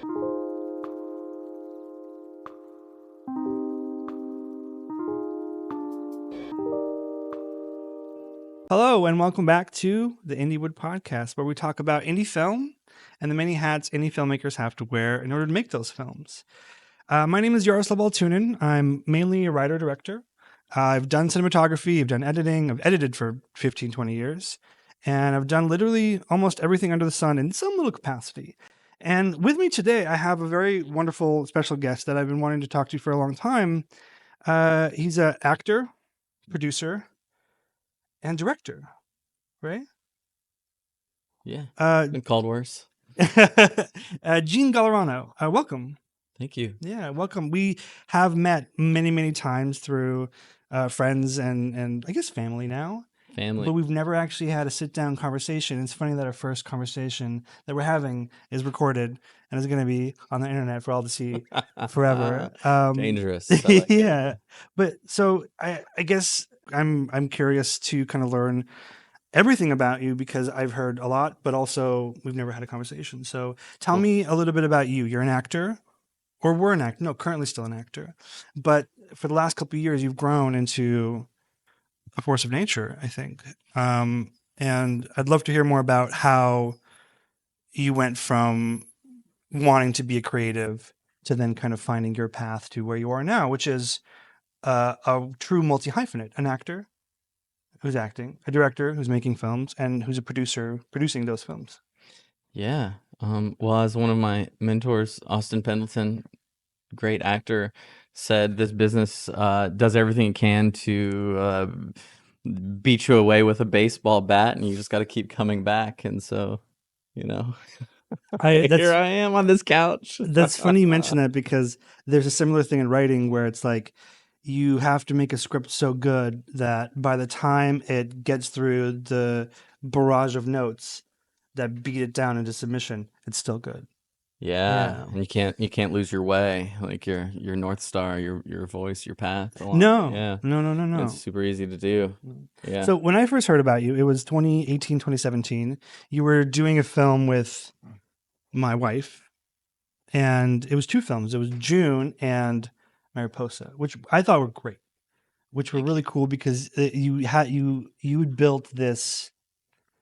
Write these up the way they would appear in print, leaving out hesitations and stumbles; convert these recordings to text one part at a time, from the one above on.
Hello, and welcome back to the Indiewood podcast, where we talk about indie film and the many hats indie filmmakers have to wear in order to make those films. My name is Jaroslav Altunin. I'm mainly a writer-director. I've done cinematography, I've done editing, I've edited for 15, 20 years, and I've done literally almost everything under the sun in some little capacity. And with me today, I have a very wonderful special guest that I've been wanting to talk to for a long time. He's an actor, producer, and director, right? Yeah, Uh, been called worse. Gene Gallerano, welcome. Thank you. Yeah, welcome. We have met many, many times through friends and I guess family now. Family. But we've never actually had a sit-down conversation. It's funny that our first conversation that we're having is recorded and is going to be on the internet for all to see forever. Dangerous. I like yeah. it. But so I guess I'm curious to kind of learn everything about you because I've heard a lot, but also we've never had a conversation. So tell Cool. me a little bit about you. You're an actor, or were an actor. No, currently still an actor. But for the last couple of years, you've grown into a force of nature, I think. And I'd love to hear more about how you went from wanting to be a creative to then kind of finding your path to where you are now, which is a true multi-hyphenate, an actor who's acting, a director who's making films, and who's a producer producing those films. Yeah. Well, as one of my mentors, Austin Pendleton, great actor, said, this business does everything it can to beat you away with a baseball bat, and you just got to keep coming back. And so, here I am on this couch. That's funny you mention that because there's a similar thing in writing where it's like you have to make a script so good that by the time it gets through the barrage of notes that beat it down into submission, it's still good. Yeah, and you can't lose your way, like your North Star, your voice, your path. No. Yeah. No. It's super easy to do. Yeah. So when I first heard about you, it was 2018, 2017. You were doing a film with my wife, and it was two films. It was June and Mariposa, which I thought were great, which were really cool because you had built this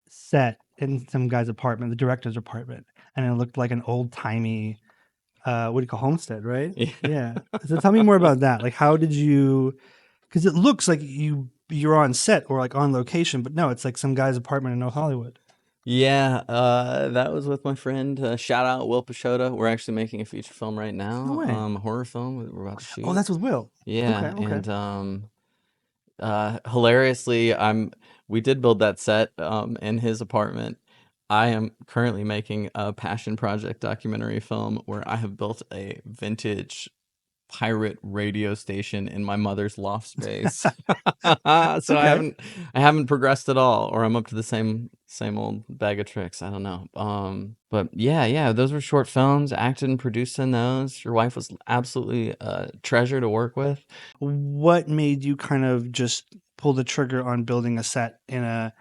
set in some guy's apartment, the director's apartment, and it looked like an old timey, what do you call homestead, right? Yeah. So tell me more about that. Like, how did you? Because it looks like you're on set or like on location, but no, it's like some guy's apartment in North Hollywood. Yeah, that was with my friend. Shout out Will Pashota. We're actually making a feature film right now. No way. A horror film that we're about to shoot. Oh, that's with Will. Yeah, Okay. and hilariously, we did build that set in his apartment. I am currently making a passion project documentary film where I have built a vintage pirate radio station in my mother's loft space. So I haven't progressed at all, or I'm up to the same old bag of tricks. I don't know. But yeah, those were short films. Acted and produced in those. Your wife was absolutely a treasure to work with. What made you kind of just pull the trigger on building a set in a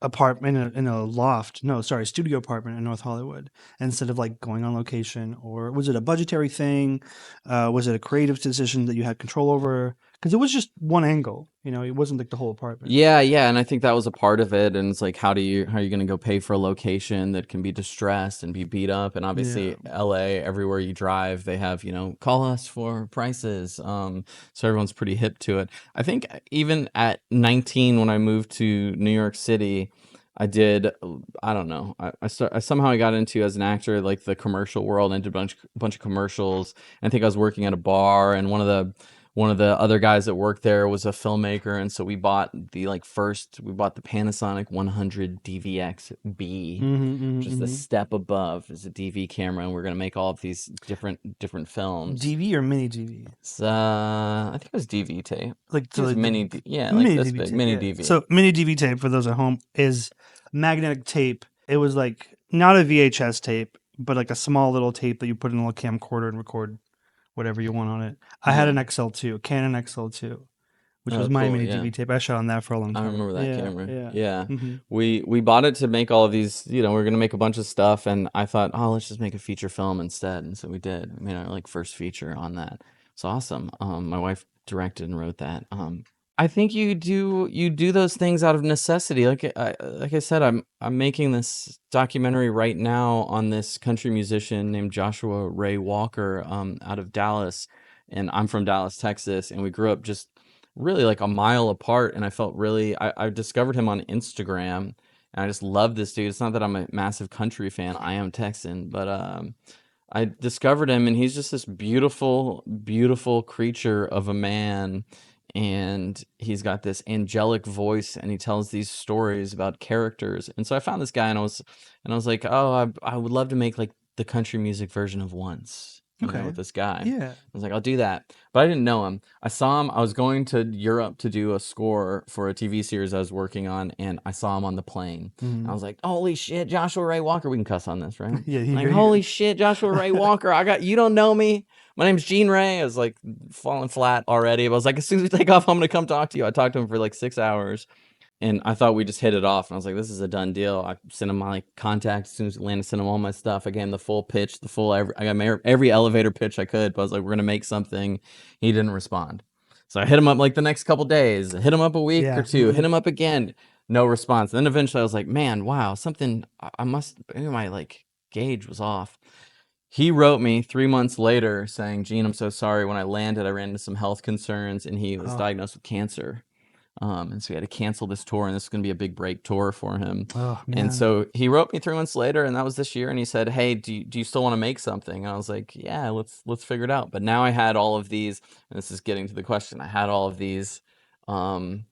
apartment in a loft? No, sorry, studio apartment in North Hollywood instead of like going on location? Or was it a budgetary thing? Was it a creative decision that you had control over? Because it was just one angle, it wasn't like the whole apartment. Yeah, and I think that was a part of it. And it's like, how are you going to go pay for a location that can be distressed and be beat up? And obviously, LA, everywhere you drive, they have, call us for prices. So everyone's pretty hip to it. I think even at 19, when I moved to New York City, I did, I don't know. I somehow I got into, as an actor, like the commercial world, and did a bunch of commercials. I think I was working at a bar, and one of the other guys that worked there was a filmmaker, and so we bought the Panasonic 100 DVX-B, which is the step above. It's a DV camera, and we're gonna make all of these different films. DV or mini DV? I think it was DV tape. Like It was mini this DV big, tape, mini DV. So mini DV tape, for those at home, is magnetic tape. It was like not a VHS tape, but like a small little tape that you put in a little camcorder and record whatever you want on it. I had an XL2, Canon XL2, which was Oh, my cool. mini Yeah. DV tape. I shot on that for a long I time. remember that Yeah, camera. yeah. Yeah. Hmm. We bought it to make all of these, we're gonna make a bunch of stuff, and I thought, oh, let's just make a feature film instead. And so we did. We made our like first feature on that. It's awesome. My wife directed and wrote that. I think you do those things out of necessity. Like I said, I'm making this documentary right now on this country musician named Joshua Ray Walker, out of Dallas, and I'm from Dallas, Texas, and we grew up just really like a mile apart. And I felt really I discovered him on Instagram, and I just love this dude. It's not that I'm a massive country fan. I am Texan, but I discovered him, and he's just this beautiful, beautiful creature of a man. And he's got this angelic voice, and he tells these stories about characters. And so I found this guy, and I was like, oh, I would love to make like the country music version of Once, Okay. with this guy. I Yeah. was like, I'll do that. But I didn't know him. I saw him. I was going to Europe to do a score for a TV series I was working on, and I saw him on the plane. I Hmm. was like, holy shit, Joshua Ray Walker. We can cuss on this, right? Yeah, Like, you're holy good. shit, Joshua Ray Walker. You don't know me. My name's Gene Ray. I was like falling flat already. But I was like, as soon as we take off, I'm going to come talk to you. I talked to him for like 6 hours, and I thought we just hit it off. And I was like, this is a done deal. I sent him my like, contact as soon as we landed, sent him all my stuff. I gave him the full pitch, I got every elevator pitch I could. But I was like, we're going to make something. He didn't respond. So I hit him up like the next couple days, hit him up a week or Yeah. two, Hmm. hit him up again, no response. Then eventually I was like, man, wow, something, maybe my like gauge was off. He wrote me 3 months later saying, Gene, I'm so sorry. When I landed, I ran into some health concerns, and he was Oh. diagnosed with cancer. And so he had to cancel this tour, and this is going to be a big break tour for him. Oh And man. so he wrote me 3 months later, and that was this year. And he said, hey, do you still want to make something? And I was like, yeah, let's figure it out. But now I had all of these, and this is getting to the question. I had all of these, um,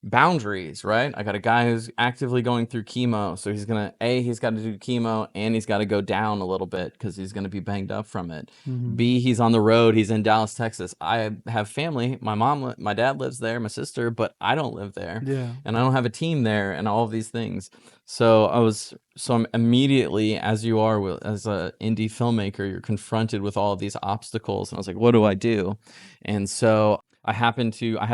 boundaries, right? I got a guy who's actively going through chemo, so he's got to do chemo, and he's got to go down a little bit because he's going to be banged up from it. Hmm. B, he's on the road, he's in Dallas, Texas. I have family. My dad lives there, my sister, but I don't live there, Yeah. and I don't have a team there, and all of these things. I'm immediately, as you are as a indie filmmaker, you're confronted with all of these obstacles, and I was like, what do I do? And so I had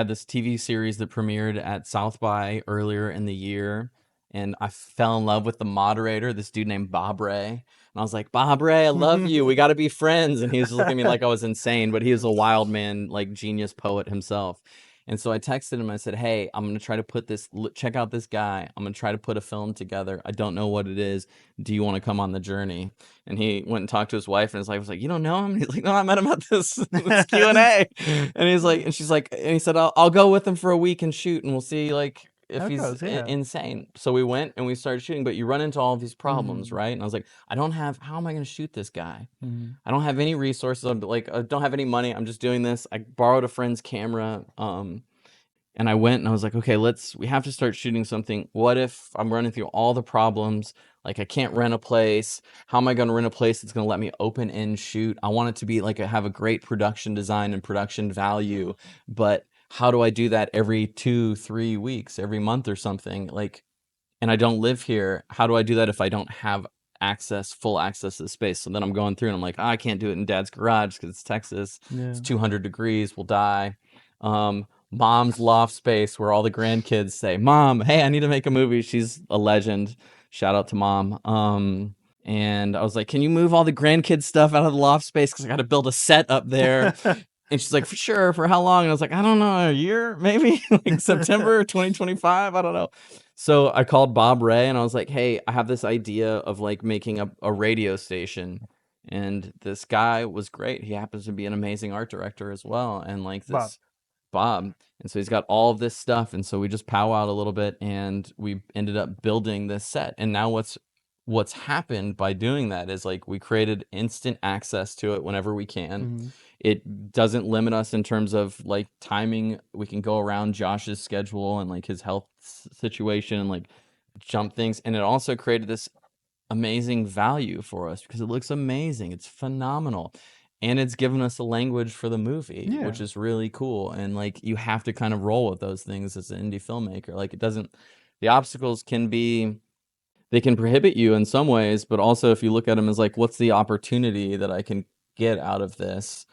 this TV series that premiered at South by earlier in the year, and I fell in love with the moderator, this dude named Bob Ray. And I was like, Bob Ray, I love you. We got to be friends. And he was just looking at me like I was insane, but he was a wild man, like genius poet himself. And so I texted him. I said, hey, I'm going to try to check out this guy. I'm going to try to put a film together. I don't know what it is. Do you want to come on the journey? And he went and talked to his wife, and his wife was like, you don't know him? And he's like, no, I met him at this Q&A. And she's like, and he said, I'll go with him for a week and shoot, and we'll see like if How it he's goes. Yeah. insane. So we went and we started shooting, but you run into all of these problems, Hmm. right? And I was like, how am I going to shoot this guy? Hmm. I don't have any resources. I'm like, I don't have any money. I'm just doing this. I borrowed a friend's camera. And I went and I was like, okay, we have to start shooting something. What if I'm running through all the problems? Like, I can't rent a place. How am I going to rent a place that's going to let me open end shoot? I want it to be like have a great production design and production value. But how do I do that every 2-3 weeks, every month or something? Like, and I don't live here. How do I do that if I don't have full access to the space? So then I'm going through and I'm like, I can't do it in dad's garage because it's Texas. Yeah. It's 200 degrees. We'll die. Mom's loft space where all the grandkids say, Mom, hey, I need to make a movie. She's a legend. Shout out to Mom. And I was like, can you move all the grandkids stuff out of the loft space? Because I got to build a set up there. And she's like, for sure. For how long? And I was like, I don't know, a year, maybe like September 2025. I don't know. So I called Bob Ray and I was like, hey, I have this idea of like making a radio station. And this guy was great. He happens to be an amazing art director as well. And like Bob. this Bob. And so he's got all of this stuff. And so we just powwowed a little bit and we ended up building this set. And now what's happened by doing that is like we created instant access to it whenever we can. Hmm. It doesn't limit us in terms of like timing. We can go around Josh's schedule and like his health situation and like jump things. And it also created this amazing value for us because it looks amazing. It's phenomenal. And it's given us a language for the movie, Yeah. which is really cool. And like you have to kind of roll with those things as an indie filmmaker. Like the obstacles they can prohibit you in some ways, but also if you look at them as like, what's the opportunity that I can get out of this?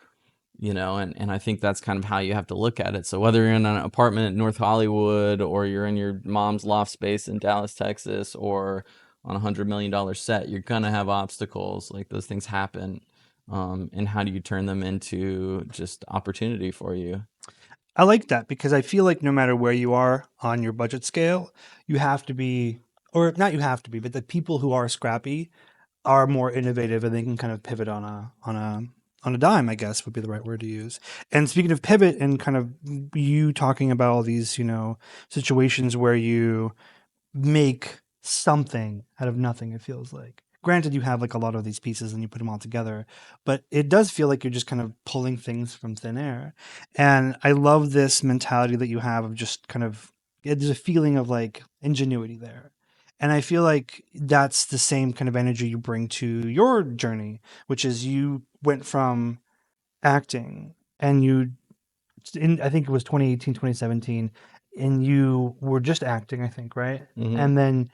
and I think that's kind of how you have to look at it. So whether you're in an apartment in North Hollywood, or you're in your mom's loft space in Dallas, Texas, or on $100 million set, you're gonna have obstacles. Like, those things happen. And how do you turn them into just opportunity for you? I like that because I feel like no matter where you are on your budget scale, you have to be, or not you have to be, but the people who are scrappy are more innovative and they can kind of pivot on a dime, I guess would be the right word to use. And speaking of pivot and kind of you talking about all these, situations where you make something out of nothing, it feels like. Granted, you have like a lot of these pieces and you put them all together, but it does feel like you're just kind of pulling things from thin air. And I love this mentality that you have of just kind of, there's a feeling of like ingenuity there. And I feel like that's the same kind of energy you bring to your journey, which is you went from acting and I think it was 2018, 2017, and you were just acting, I think, right? Hmm. And then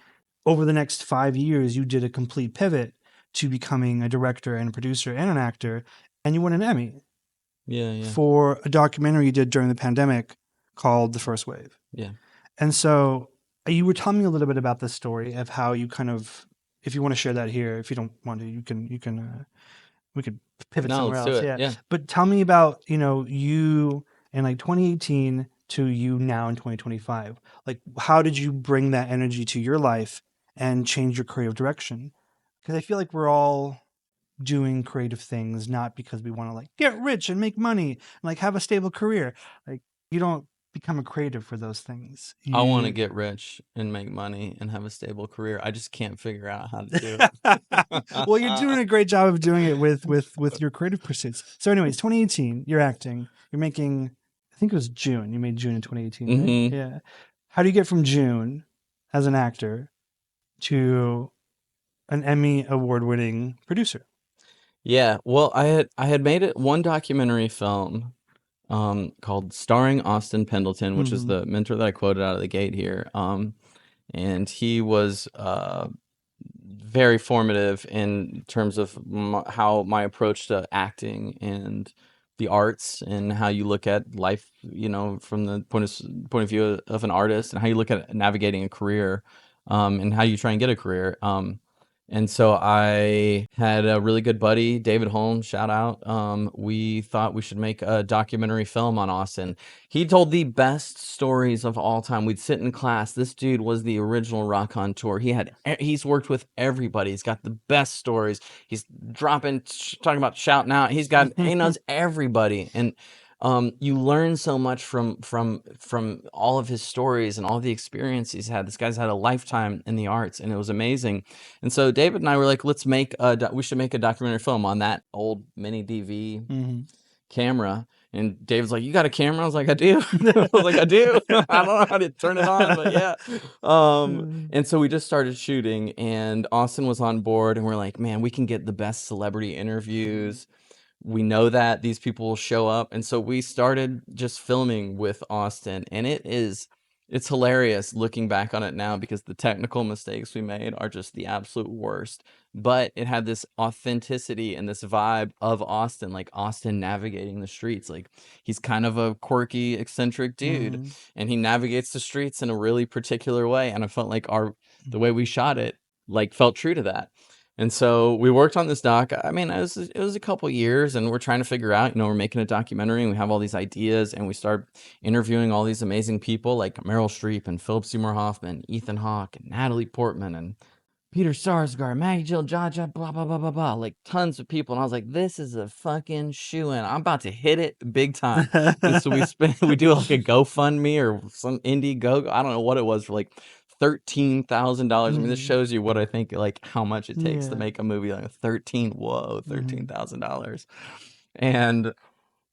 over the next 5 years, you did a complete pivot to becoming a director and a producer and an actor, and you won an Emmy Yeah, yeah, for a documentary you did during the pandemic called The First Wave. yeah. And so you were telling me a little bit about this story of how you kind of, if you want to share that here, if you don't want to, we could pivot No, somewhere let's do else. it. Yeah. Yeah. But tell me about, you in like 2018 to you now in 2025. Like, how did you bring that energy to your life and change your creative direction? Because I feel like we're all doing creative things not because we want to like get rich and make money and like have a stable career. Like, you don't become a creative for those things. I want to You get rich and make money and have a stable career. I just can't figure out how to do it. well, you're doing a great job of doing it with your creative pursuits. So, anyways, 2018, you're acting. You're making. I think it was June. You made June in 2018, right? Hmm. Yeah. How do you get from June as an actor to an Emmy award winning producer? Yeah. Well, I had made it one documentary film called Starring Austin Pendleton, which is Mm-hmm. the mentor that I quoted out of the gate here. And he was very formative in terms of how my approach to acting and the arts, and how you look at life, from the point of view of an artist, and how you look at navigating a career, and how you try and get a career. And so I had a really good buddy, David Holmes, shout out. We thought we should make a documentary film on Austin. He told the best stories of all time. We'd sit in class. This dude was the original rock on tour. He's worked with everybody. He's got the best stories. He's talking about shouting out. He knows everybody. And you learn so much from all of his stories and all the experience he's had. This guy's had a lifetime in the arts, and it was amazing. And so David and I were like, we should make a documentary film on that old mini DV Mm-hmm. camera. And David's like, "You got a camera?" I was like, "I do." I was like, "I do." I don't know how to turn it on, but yeah. And so we just started shooting, and Austin was on board, and we're like, "Man, we can get the best celebrity interviews. We know that these people will show up." And so we started just filming with Austin, and it's hilarious looking back on it now, because the technical mistakes we made are just the absolute worst. But it had this authenticity and this vibe of Austin, like Austin navigating the streets. Like, he's kind of a quirky, eccentric dude, Mm-hmm. and he navigates the streets in a really particular way. And I felt like the way we shot it, like, felt true to that. And so we worked on this doc. I mean, it was a couple years, and we're trying to figure out, we're making a documentary, and we have all these ideas, and we start interviewing all these amazing people like Meryl Streep and Philip Seymour Hoffman, Ethan Hawke, and Natalie Portman, and Peter Sarsgaard, Maggie Jill, Jaja, blah blah blah blah blah, like tons of people. And I was like, this is a fucking shoe-in. I'm about to hit it big time. And so we do like a GoFundMe or some Indiegogo. I don't know what it was, for like $13,000. I mean, this Mm-hmm. shows you what I think, like, how much it takes to Yeah. make a movie. Like, whoa, Mm-hmm. $13,000. And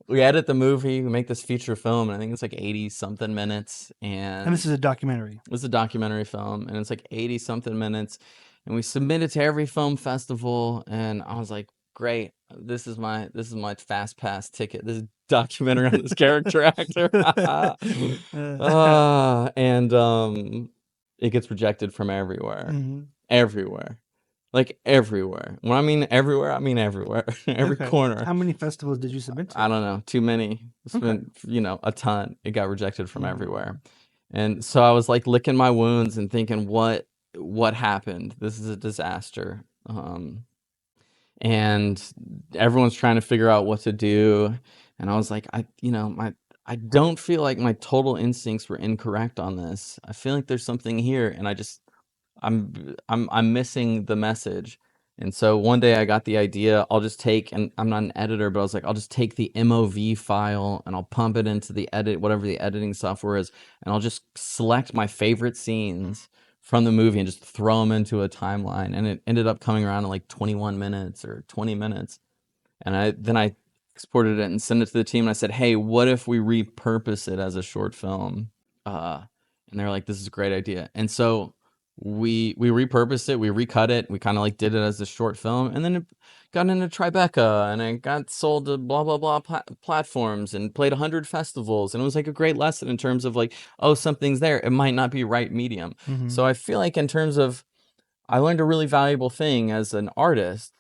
we edit the movie, we make this feature film, and I think it's like 80 something minutes. And And this is a documentary. it's a documentary film, and it's like 80 something minutes. And we submit it to every film festival, and I was like, great, this is my fast pass ticket. This documentary on this character actor. And it gets rejected from everywhere. Mhm. Everywhere. like everywhere. When I mean everywhere, every Okay. corner. How many festivals did you submit I to? don't know, too many. It's Okay. been, a ton. It got rejected from Hmm. everywhere. And so I was like licking my wounds and thinking, what happened? This is a disaster. And everyone's trying to figure out what to do. And I was like, I don't feel like my total instincts were incorrect on this. I feel like there's something here, and I'm missing the message. And so one day I got the idea, I'll just take, and I'm not an editor, but I was like, I'll just take the MOV file and I'll pump it into the whatever the editing software is, and I'll just select my favorite scenes from the movie and just throw them into a timeline. And it ended up coming around in like 21 minutes or 20 minutes. And I exported it and sent it to the team. And I said, "Hey, what if we repurpose it as a short film?" Uh, and they're like, "This is a great idea." And so we repurposed it, we recut it, we kind of like did it as a short film, and then it got into Tribeca, and it got sold to blah blah blah platforms, and played 100 festivals, and it was like a great lesson in terms of like, oh, something's there. It might not be right medium. Hmm. So I feel like in terms of, I learned a really valuable thing as an artist,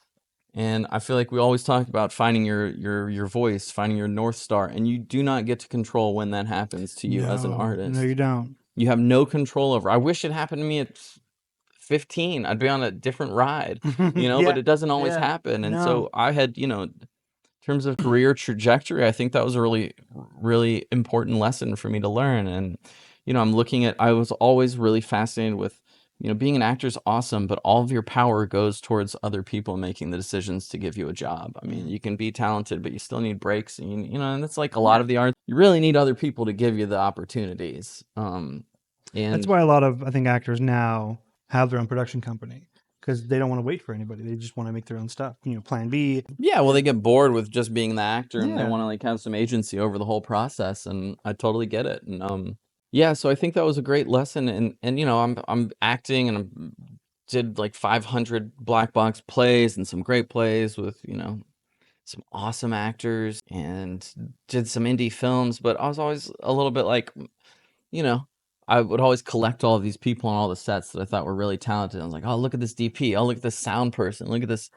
and I feel like we always talk about finding your voice, finding your North Star, and you do not get to control when that happens to you as an No, no, you artist. don't. You have no control over. I wish it happened to me at 15. I'd be on a different ride, but Yeah, it doesn't always yeah, happen. And no. so I had, in terms of career trajectory, I think that was a really, really important lesson for me to learn. And, I was always really fascinated with, being an actor is awesome, but all of your power goes towards other people making the decisions to give you a job. I mean, Mm. you can be talented, but you still need breaks. And, and that's like a lot Yeah, of the art. You really need other people to give you the opportunities. that's And why a lot of I think actors now have their own production company because they don't want to wait for anybody. They just want to make their own stuff. Plan B. yeah, well, they get bored with just being the actor, and they Yeah. want to like have some agency over the whole process, and I totally get it. And yeah, so I think that was a great lesson. And I'm acting, and did like 500 black box plays and some great plays with, some awesome actors, and did some indie films, but I was always a little bit like, you know, I would always collect all of these people on all the sets that I thought were really talented. I was like, oh, look at this DP. Oh, look at this sound person. Look at this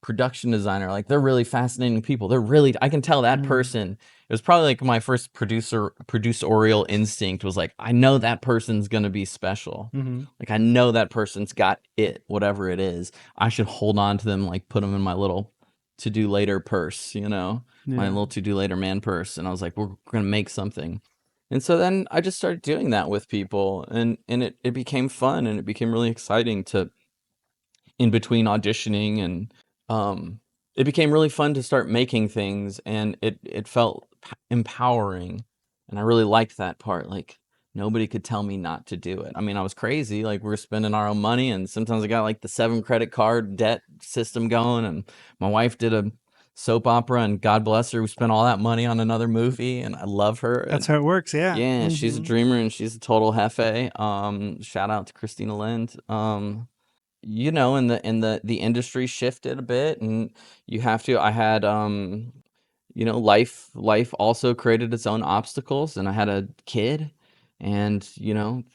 production designer. Like, they're really fascinating people. I can tell that Mm-hmm. person. It was probably like my first producerial instinct was like, I know that person's gonna be special. Mm-hmm. Like, I know that person's got it, whatever it is. I should hold on to them, like put them in my little to do later purse, my Yeah. little to do later man purse. And I was like, we're gonna make something. And so then I just started doing that with people, and it became fun, and it became really exciting to, in between auditioning, and it became really fun to start making things, and it felt empowering, and I really liked that part. Like, nobody could tell me not to do it. I mean, I was crazy. Like, we were spending our own money, and sometimes I got like the 7 credit card debt system going, and my wife did a soap opera, and God bless her, we spent all that money on another movie, and I love her. That's And how it works. Yeah. yeah, she's a Mm-hmm. dreamer, and she's a total hefe. Shout out to Christina Lind. And the industry shifted a bit, and you have to I had life also created its own obstacles, and I had a kid, and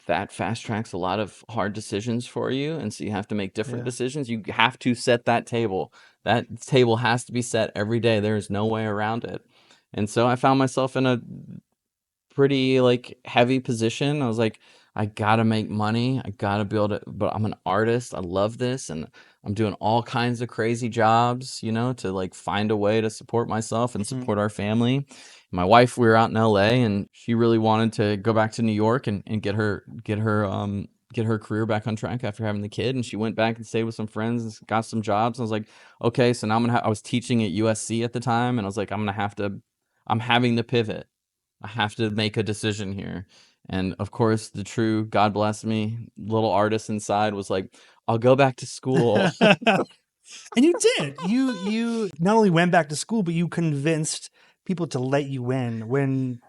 that fast tracks a lot of hard decisions for you, and so you have to make different Yeah. decisions. You have to set that table. That table has to be set every day. There is no way around it. And so I found myself in a pretty like heavy position. I was like, I gotta make money. I gotta be able to, but I'm an artist. I love this, and I'm doing all kinds of crazy jobs, to like find a way to support myself and Mm-hmm. support our family. My wife, we were out in LA, and she really wanted to go back to New York, and get her career back on track after having the kid. And she went back and stayed with some friends and got some jobs. And I was like, okay, so now I was teaching at USC at the time, and I was like, I'm having to pivot. I have to make a decision here. And of course, the true, God bless me, little artist inside was like, I'll go back to school. And you did. You not only went back to school, but you convinced people to let you in when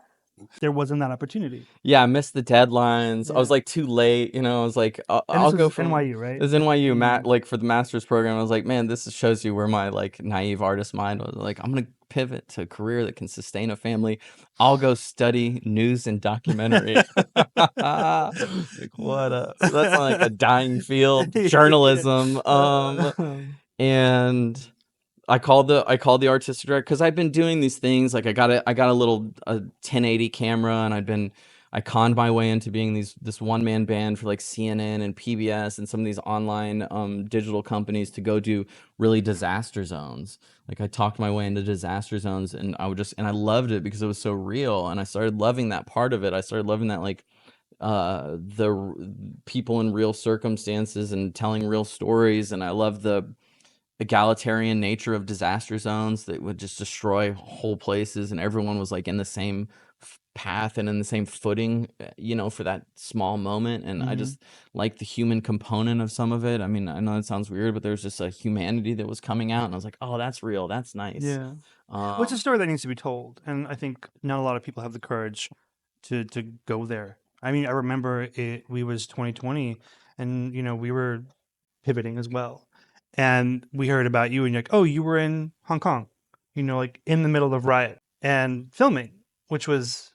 there wasn't that opportunity. Yeah, I missed the deadlines. I was Yeah. like too late. I was like, And this I'll go was from, NYU, right? it was NYU, Mm. like for the master's program. I was like, man, this shows you where my like naive artist mind was. Like, I'm going to pivot to a career that can sustain a family, I'll go study news and documentary. Like, what a that's like a dying field, journalism. And I called the artistic director because I've been doing these things. Like I got a little 1080 camera, and I conned my way into being this one man band for like CNN and PBS and some of these online digital companies to go do really disaster zones. Like I talked my way into disaster zones, and I loved it because it was so real, and I started loving that part of it. I started loving that, like, people in real circumstances and telling real stories, and I love the egalitarian nature of disaster zones that would just destroy whole places, and everyone was like in the same path and in the same footing, for that small moment. And I just like the human component of some of it. I mean, I know it sounds weird, but there's just a humanity that was coming out, and I was like, oh, that's real, that's nice. Yeah. Well, it's a story that needs to be told, and I think not a lot of people have the courage to go there. I mean, I remember we was 2020, and we were pivoting as well, and we heard about you, and you're like, oh, you were in Hong Kong, like in the middle of riot and filming, which was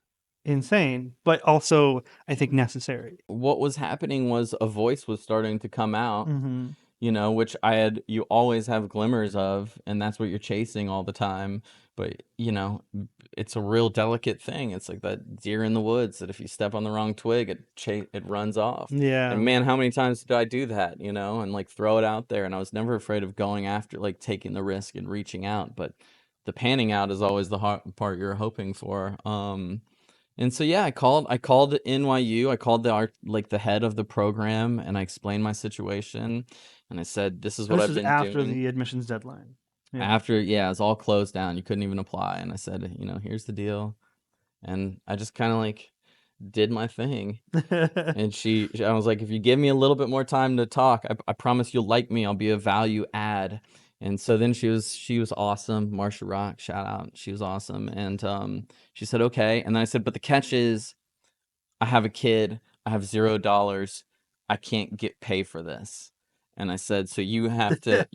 insane, but also I think necessary. What was happening was a voice was starting to come out, Mm-hmm. which you always have glimmers of, and that's what you're chasing all the time. But, it's a real delicate thing. It's like that deer in the woods that if you step on the wrong twig, it runs off. Yeah. And man, how many times did I do that, and like throw it out there? And I was never afraid of going after, like taking the risk and reaching out. But the panning out is always the hard part you're hoping for. And so yeah, I called NYU. I called the head of the program, and I explained my situation, and I said, this is what This I've is been after doing. the admissions deadline. Yeah. After, yeah, it's all closed down. You couldn't even apply. And I said, here's the deal. And I just kind of like did my thing. And I was like, if you give me a little bit more time to talk, I promise you'll like me. I'll be a value add. And so then she was awesome. Marsha Rock, shout out. She was awesome. And she said, okay. And then I said, but the catch is, I have a kid. I have $0. I can't pay for this. And I said, so you have to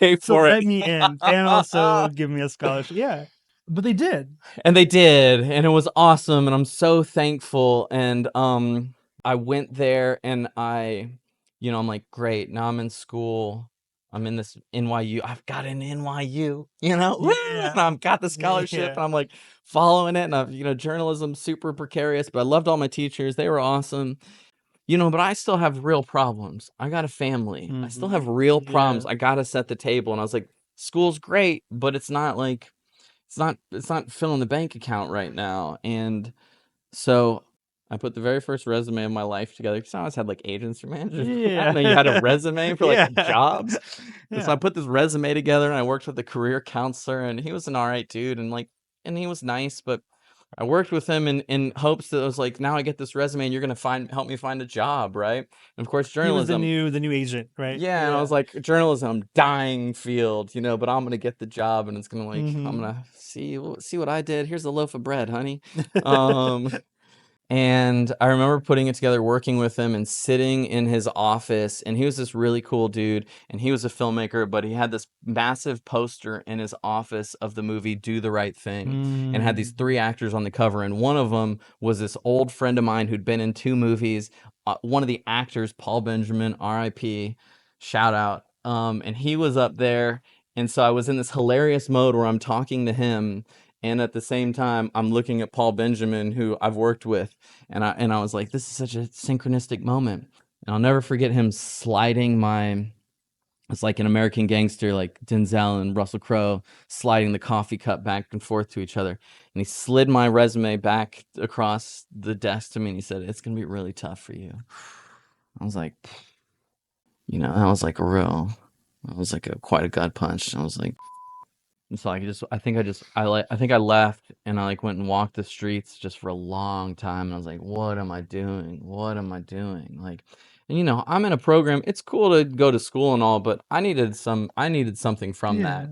pay So for it. let me in and also give me a scholarship. Yeah. But they did. And they did, and it was awesome, and I'm so thankful. And I went there, and I'm like, great, now I'm in school. I'm in this NYU. I've got an NYU, woo, Yeah. and I've got the scholarship, Yeah. and I'm like following it. And journalism, super precarious, but I loved all my teachers. They were awesome. But I still have real problems. I got a family. I still have real Yeah. problems. I got to set the table. And I was like, school's great, but it's not like it's not filling the bank account right now. And so I put the very first resume of my life together, because I always had like agents or managers. I Yeah. didn't know you had a resume for like Yeah. jobs. And so I Yeah. put this resume together, and I worked with a career counselor, and he was an all right dude, and he was nice, but I worked with him in hopes that it was like, now I get this resume, and you're gonna help me find a job, right? And of course, He was the journalism. new agent, right? Yeah, and I was Yeah. like, journalism, dying field, but I'm gonna get the job, and it's gonna I'm Mm-hmm. gonna see what I did. Here's a loaf of bread, honey. Um, and I remember putting it together, working with him, and sitting in his office. And he was this really cool dude, and he was a filmmaker, but he had this massive poster in his office of the movie Do the Right Thing, and had these 3 actors on the cover. And one of them was this old friend of mine who'd been in 2 movies. One of the actors, Paul Benjamin, R.I.P., shout out. And he was up there. And so I was in this hilarious mode where I'm talking to him, and at the same time I'm looking at Paul Benjamin, who I've worked with, and I was like, this is such a synchronistic moment. And I'll never forget him sliding it's like an American Gangster, like Denzel and Russell Crowe sliding the coffee cup back and forth to each other. And he slid my resume back across the desk to me, and he said, it's gonna be really tough for you. I was like, that was like quite a gut punch. I was like, and so I think I left, and I like went and walked the streets just for a long time, and I was like, what am I doing? What am I doing? Like, and I'm in a program. It's cool to go to school and all, but I needed something from Yeah. that.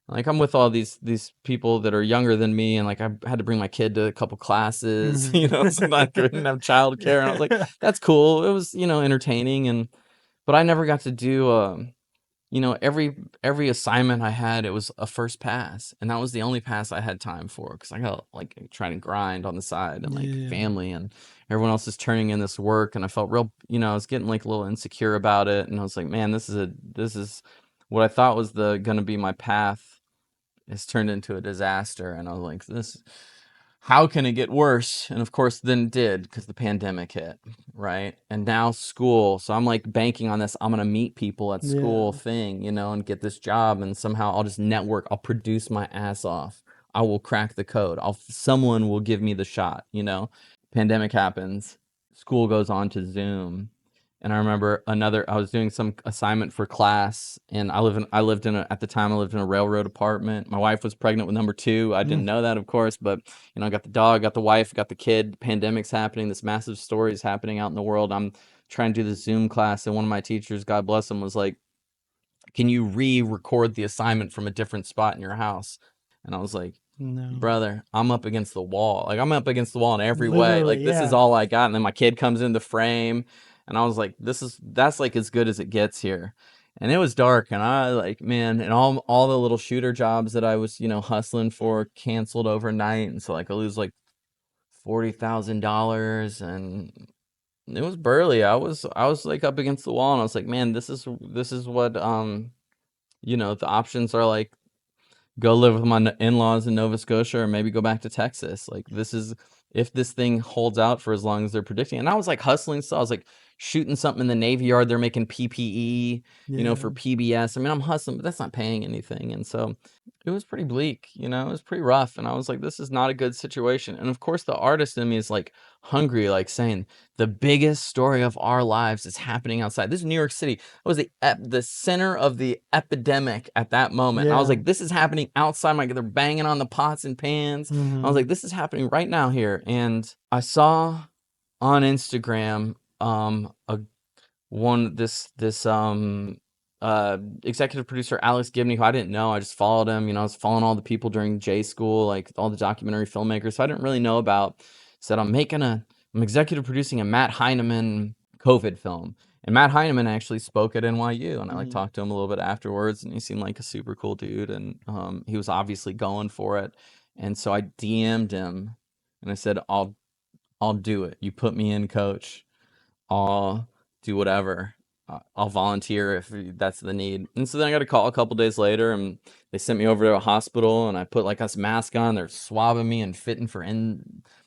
Like, I'm with all these people that are younger than me, and like I had to bring my kid to a couple classes, so I didn't have childcare, and I was like, that's cool. It was, entertaining, but I never got to do every assignment I had, it was a first pass, and that was the only pass I had time for because I got like trying to grind on the side and like Yeah. family and everyone else is turning in this work, and I felt real, I was getting like a little insecure about it, and I was like, man, this is what I thought was the gonna be my path has turned into a disaster, and I was like, this how can it get worse? And of course, then it did because the pandemic hit, right? And now school. So I'm like banking on this. I'm going to meet people at school Yeah. thing, and get this job. And somehow I'll just network. I'll produce my ass off. I will crack the code. Someone will give me the shot. Pandemic happens. School goes on to Zoom. And I remember I was doing some assignment for class, and at the time I lived in a railroad apartment. My wife was pregnant with number two. I Mm. didn't know that, of course, but I got the dog, got the wife, got the kid. Pandemic's happening. This massive story is happening out in the world. I'm trying to do the Zoom class, and one of my teachers, God bless him, was like, "Can you re-record the assignment from a different spot in your house?" And I was like, No. brother, I'm up against the wall. Like I'm up against the wall in every way. Literally, Like this is yeah. all I got. And then my kid comes in the frame, and I was like, that's like as good as it gets here. And it was dark, and I like, man, and all the little shooter jobs that I was, hustling for canceled overnight, and so like I lose like $40,000, and it was burly. I was like up against the wall, and I was like, man, this is what the options are like go live with my in-laws in Nova Scotia or maybe go back to Texas. Like this is if this thing holds out for as long as they're predicting. And I was like hustling, so I was like shooting something in the Navy Yard. They're making PPE, Yeah. for PBS. I mean, I'm hustling, but that's not paying anything. And so it was pretty bleak, it was pretty rough. And I was like, this is not a good situation. And of course, the artist in me is like hungry, like saying the biggest story of our lives is happening outside. This is New York City. It was the center of the epidemic at that moment. And I was Yeah. like, this is happening outside they're banging on the pots and pans. I was Mm-hmm. like, this is happening right now here. And I saw on Instagram a one this executive producer Alex Gibney, who I didn't know. I just followed him. I was following all the people during J school, like all the documentary filmmakers. So I didn't really know about. Said I'm executive producing a Matt Heineman COVID film. And Matt Heineman actually spoke at NYU, and I like Mm-hmm. talked to him a little bit afterwards, and he seemed like a super cool dude, and he was obviously going for it. And so I DM'd him, and I said, I'll do it. You put me in, coach. I'll do whatever. I'll volunteer if that's the need. And so then I got a call a couple days later, and they sent me over to a hospital, and I put like this mask on. They're swabbing me and fitting for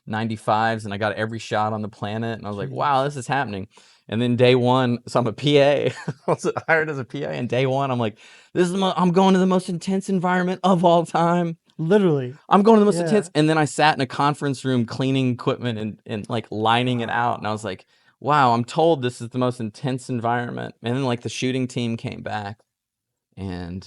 N95s, and I got every shot on the planet. And I was like, wow, Jeez. this is happening. And then day one, so I'm a PA. I was hired as a PA, and day one, I'm like, I'm going to the most intense environment of all time. Literally. I'm going to the most Yeah. intense. And then I sat in a conference room cleaning equipment and like lining it out. And I was like, wow, I'm told this is the most intense environment. And then like the shooting team came back, and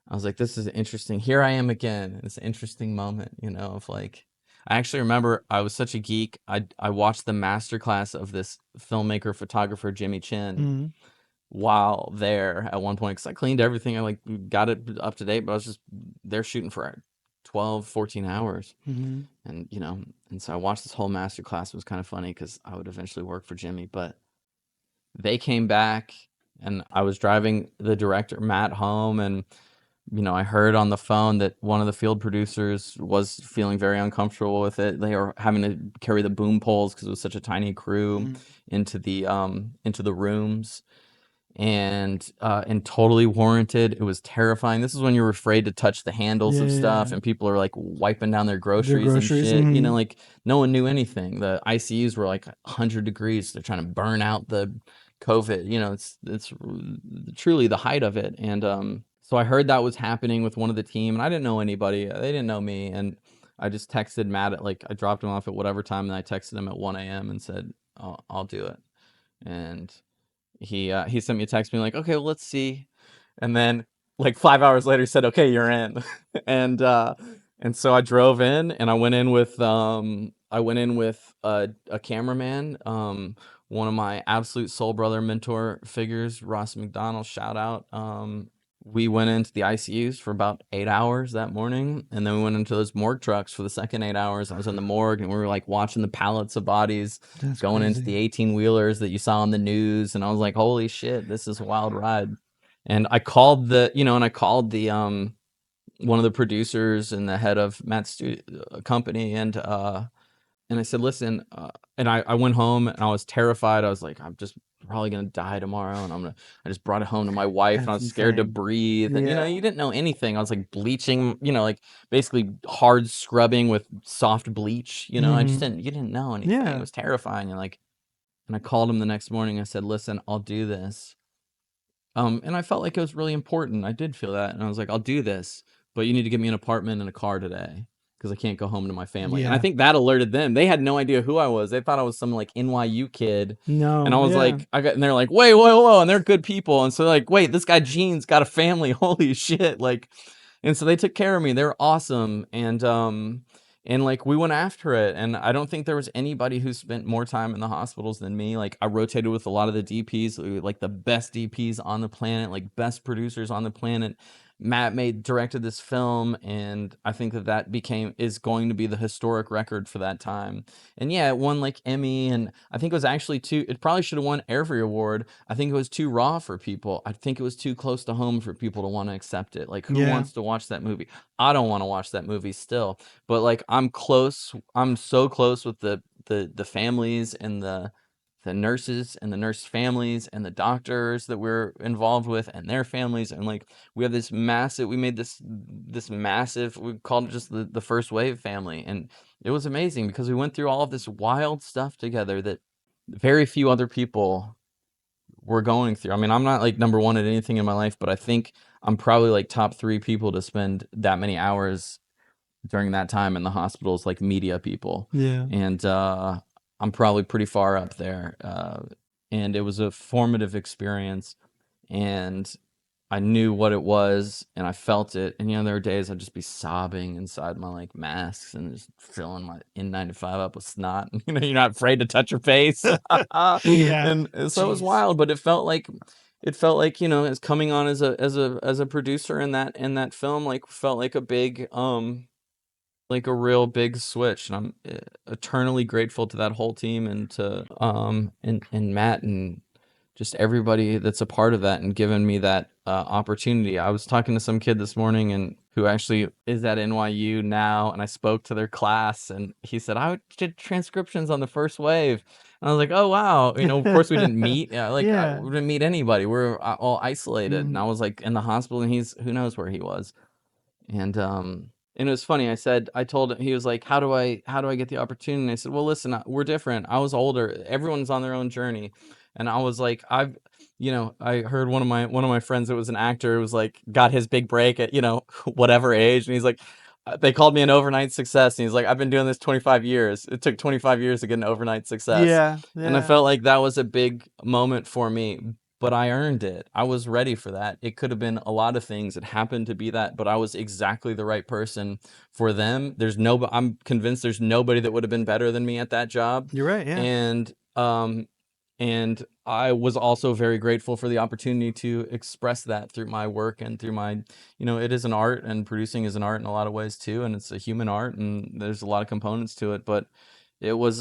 I was like, this is interesting. Here I am again. It's an interesting moment, of like, I actually remember I was such a geek. I watched the masterclass of this filmmaker, photographer, Jimmy Chin, Mm-hmm. while there at one point, because I cleaned everything. I like got it up to date, but I was just there shooting for 12, 14 hours. Mm-hmm. And, and so I watched this whole master class. It was kind of funny because I would eventually work for Jimmy, but they came back, and I was driving the director, Matt, home. And, I heard on the phone that one of the field producers was feeling very uncomfortable with it. They were having to carry the boom poles because it was such a tiny crew Mm-hmm. into the rooms, and totally warranted. It was terrifying. This is when you're afraid to touch the handles Yeah. of Yeah. stuff, Yeah. and people are like wiping down their Their groceries and groceries. shit. Mm-hmm. Like no one knew anything. The ICUs were like 100 degrees. They're trying to burn out the COVID. It's truly the height of it. And so I heard that was happening with one of the team, and I didn't know anybody. They didn't know me, and I just texted Matt at I dropped him off at whatever time, and I texted him at 1 a.m. and said, I'll do it. And he sent me a text being like, okay, well, let's see. And then like 5 hours later he said, okay, you're in. and and so I drove in, and I went in with a cameraman, one of my absolute soul brother mentor figures, Ross McDonald, shout out. We went into the ICUs for about 8 hours that morning, and then we went into those morgue trucks for the second 8 hours. I was in the morgue, and we were like watching the pallets of bodies That's going into crazy. the 18 wheelers that you saw on the news, and I was like, holy shit, this is a wild ride. And I called the, and I called the one of the producers and the head of Matt's company, and I said, listen, and I went home and I was terrified. I was like, I'm just probably gonna die tomorrow, and I just brought it home to my wife, and I That's was scared to insane. breathe, and Yeah. you didn't know anything. I was like bleaching, like basically hard scrubbing with soft bleach. I just Hmm. didn't, you didn't know anything. It Yeah. was terrifying, and I called him the nenext morning. I said, listen, I'll do this. And I felt like it was really important. I did feel that, and I was like, I'll do this, but you need to give me an apartment and a car today because I can't go home to my family. And I Yeah. think that alerted them. They had no idea who I was. They thought I was some like NYU kid, and I No. was Yeah. like, and they're like, wait, whoa, whoa, and they're good people, and so like, wait, this guy Gene's got a family. Holy shit, like, and so they took care of me. They were awesome, and like we went after it, and I don't think there was anybody who spent more time in the hospitals than me. Like I rotated with a lot of the DPs, like the best DPs on the planet, like best producers on the planet. Matt made directed this film, and I think that is going to be the historic record for that time. And yeah, it won like Emmy, and I think it was actually too. It probably should have won every award. I think it was too raw for people. I think it was too close to home for people to want to accept it. Like who Yeah. wants to watch that movie? I don't want to watch that movie still, but like I'm so close with the families and the nurses and the nurse families and the doctors that we're involved with and their families, and like we have this massive, we made this massive, we called it just the first wave family, and it was amazing because we went through all of this wild stuff together that very few other people were going through. I mean, I'm not like number one at anything in my life, but I think I'm probably like top three people to spend that many hours during that time in the hospitals, like media people. Yeah. And I'm probably pretty far up there. And it was a formative experience. And I knew what it was and I felt it. And there were days I'd just be sobbing inside my like masks and just filling my N95 up with snot. You're not afraid to touch your face. Yeah. And so it was Jeez. wild, but it felt like as coming on as a producer in that film, like felt like a big like a real big switch, and I'm eternally grateful to that whole team and to and Matt and just everybody that's a part of that and given me that opportunity. I was talking to some kid this morning and who actually is at NYU now, and I spoke to their class, and he said I did transcriptions on the first wave. And I was like, oh wow, of course we didn't meet, like Yeah. we didn't meet anybody. We're all isolated, and Mhm. I was like in the hospital, and he's who knows where he was. And it was funny. I told him, he was like, how do I get the opportunity? And I said, well, listen, we're different. I was older. Everyone's on their own journey. And I was like, I heard one of my friends that was an actor was like, got his big break at, whatever age. And he's like, they called me an overnight success. And he's like, I've been doing this 25 years. It took 25 years to get an overnight success. Yeah. And I Yeah. felt like that was a big moment for me, but I earned it. I was ready for that. It could have been a lot of things. It happened to be that, but I was exactly the right person for them. I'm convinced there's nobody that would have been better than me at that job. You're right. Yeah. And and I was also very grateful for the opportunity to express that through my work and through my, it is an art, and producing is an art in a lot of ways too, and it's a human art, and there's a lot of components to it, but it was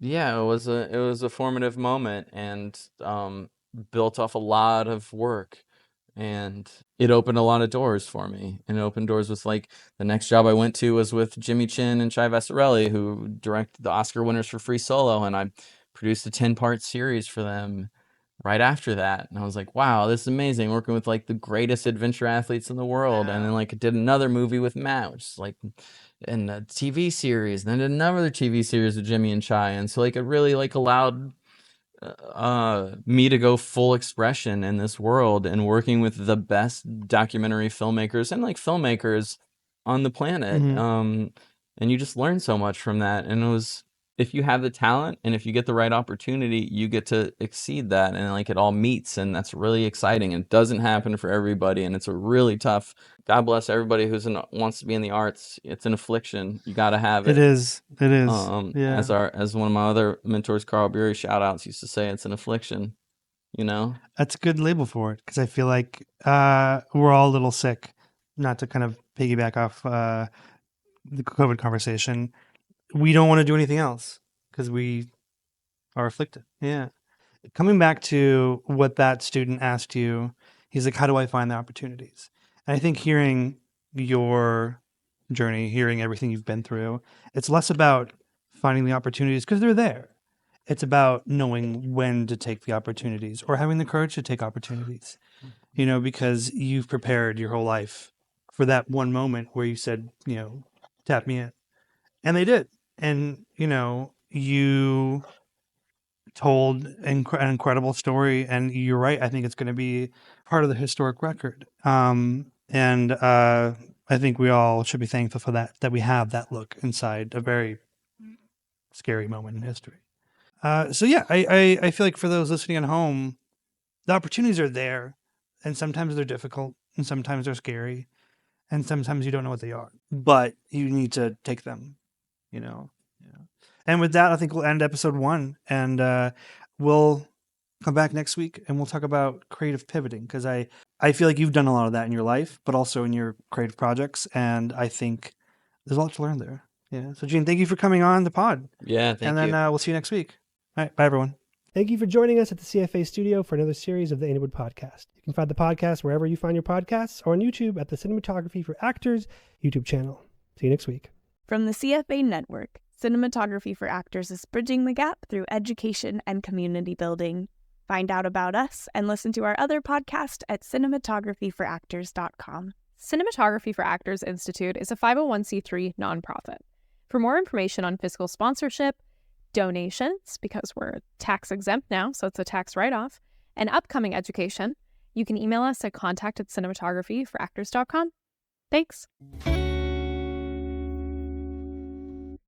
yeah, it was a formative moment, and built off a lot of work, and it opened a lot of doors for me. And it opened doors with like the next job I went to was with Jimmy Chin and Chai Vasarhelyi, who directed the Oscar winners for Free Solo, and I produced a 10-part series for them right after that. And I was like, wow, this is amazing, working with like the greatest adventure athletes in the world. And then Wow. like did another movie with Matt, which is like and a TV series, and then did another TV series with Jimmy and Chai. And so like it really like allowed me to go full expression in this world and working with the best documentary filmmakers and like filmmakers on the planet. Hmm. And you just learn so much from that. And it was, if you have the talent and if you get the right opportunity, you get to exceed that, and like it all meets, and that's really exciting. And it doesn't happen for everybody, and it's a really tough. God bless everybody wants to be in the arts. It's an affliction. You got to have It it. is. It is. As Yeah. one of my other mentors, Carl Bury, shout outs used to say, it's an affliction, you know? That's a good label for it because I feel like we're all a little sick. Not to kind of piggyback off the COVID conversation, we don't want to do anything else because we are afflicted. Yeah. Coming back to what that student asked you, He's like, how do I find the opportunities? And I think hearing your journey, hearing everything you've been through, it's less about finding the opportunities because they're there. It's about knowing when to take the opportunities or having the courage to take opportunities, because you've prepared your whole life for that one moment where you said, tap me in. And they did. And, you told an incredible story. And you're right. I think it's going to be part of the historic record. And I think we all should be thankful for that we have that look inside a very scary moment in history. So yeah, I feel like for those listening at home, the opportunities are there, and sometimes they're difficult, and sometimes they're scary, and sometimes you don't know what they are, but you need to take them, you know. Yeah. And with that, I think we'll end episode 1, and we'll come back next week and we'll talk about creative pivoting, because I feel like you've done a lot of that in your life, but also in your creative projects, and I think there's a lot to learn there. Yeah. So Gene, thank you for coming on the pod. Yeah, And thank then you. we'll see you next week. All right. Bye, everyone. Thank you for joining us at the CFA studio for another series of the Indiewood podcast. You can find the podcast wherever you find your podcasts or on YouTube at the Cinematography for Actors YouTube channel. See you next week. From the CFA network, Cinematography for Actors is bridging the gap through education and community building. Find out about us and listen to our other podcast at cinematographyforactors.com. Cinematography for Actors Institute is a 501c3 nonprofit. For more information on fiscal sponsorship, donations, because we're tax exempt now, so it's a tax write-off, and upcoming education, you can email us at contact@cinematographyforactors.com. Thanks.